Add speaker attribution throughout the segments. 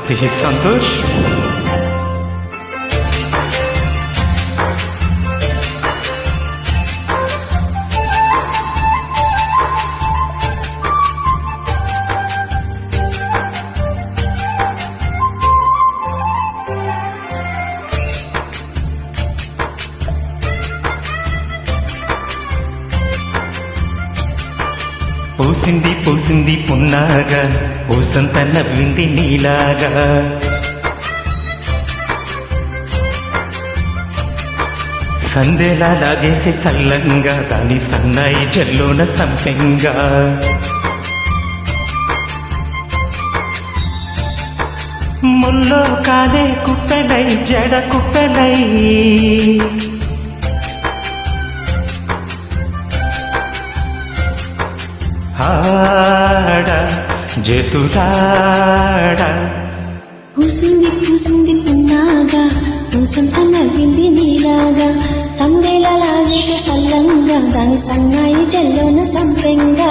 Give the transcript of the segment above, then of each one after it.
Speaker 1: This is Santosh. పూసింది పూసింది పున్నాగా పూసంత నవ్వింది నీలాగా సందేలా లాగేసే సల్లంగా దాని సన్నాయి జల్లోన సంపెంగా ముల్లో కాలే కుప్పెలై జడ కుప్పెలై ఆడ జతులాడ
Speaker 2: పూసింది పూసింది పున్నాగా పూసంత నవ్వింది నీలాగా సందేలా లాగేసే సల్లంగా దాని సన్నాయి జల్లోన సంపెంగా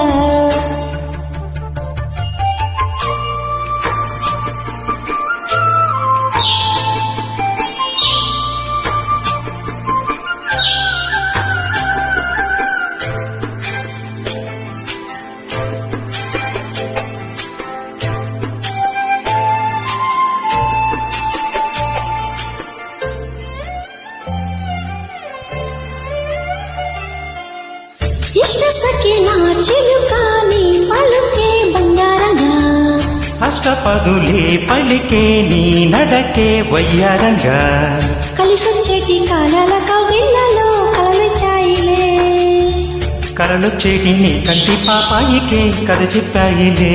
Speaker 2: ఇష్టసఖి నా చిలుకాని పలుకే బంగారంగా
Speaker 1: అష్టపదులే పలికే నీ నడకే వయ్యారంగా
Speaker 2: కలిసొచ్చేటి కాలాల కవిళ్ళలో కలలొచ్చాయిలే
Speaker 1: కలలొచ్చేటి నీ కంటి పాపాయికే కథ చెప్పాయిలే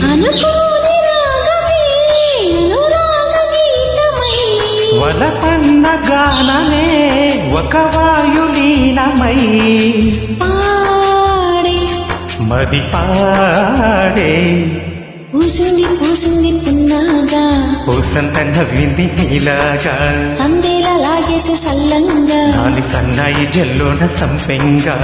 Speaker 2: అనుకోని రాగమే అనురాగ గీతమై
Speaker 1: వలపన్న గానమే ఒక వాయులీనమై
Speaker 2: పాడే
Speaker 1: మది పాడే
Speaker 2: పూసింది పూసింది పున్నాగా
Speaker 1: పూసంత నవ్వింది నీలాగా
Speaker 2: సందేలా లాగేసే సల్లంగా
Speaker 1: దాని సన్నాయి జల్లోన సంపెంగా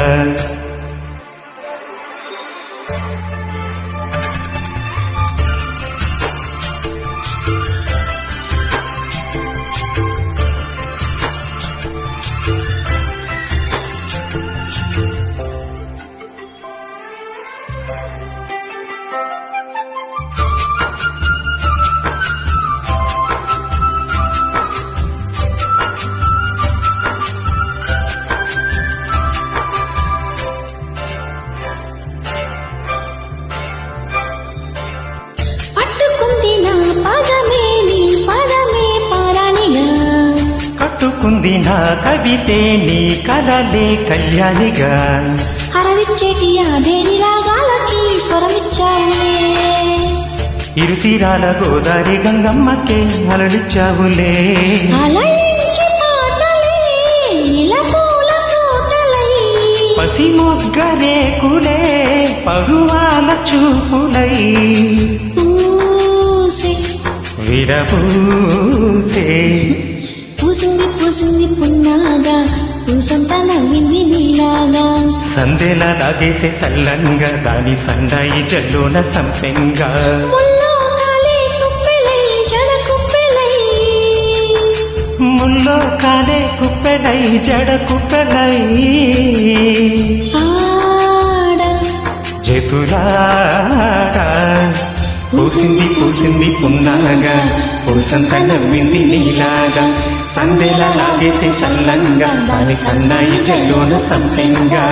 Speaker 1: కట్టుకుంది నా కవితే నీ కలలే కళ్యాణిగా
Speaker 2: హరవిచ్చేటి అదేని రాగాలకి స్వరమిచ్చావులే
Speaker 1: ఇరుతీరాల గోదారి గంగమ్మకే అలడిచ్చావులే
Speaker 2: అలయింకి పాటలే ఇలా పూల తోటలై
Speaker 1: పసి మొగ్గరేకులే పరువాల చూపులై
Speaker 2: పూసే
Speaker 1: విరబూసే
Speaker 2: పూసింది పూసింది పున్నాగా పూసంత నవ్వింది నీలాగా
Speaker 1: సందేలా లాగేసే సల్లంగా దాని సన్నాయి జల్లోన సంపెంగా
Speaker 2: ముల్లో కాలే కుప్పెలై జడ కుప్పెలై
Speaker 1: ముల్లో కాలే కుప్పెలై జడ కుప్పెలై
Speaker 2: ఆడ
Speaker 1: జతులాడ పూసింది పూసింది పున్నాగా పూసంత నవ్వింది నీలాగా సందేలా లాగేసే సల్లంగా దాని సన్నాయి జల్లోన సంపెంగా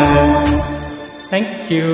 Speaker 1: థ్యాంక్ యూ.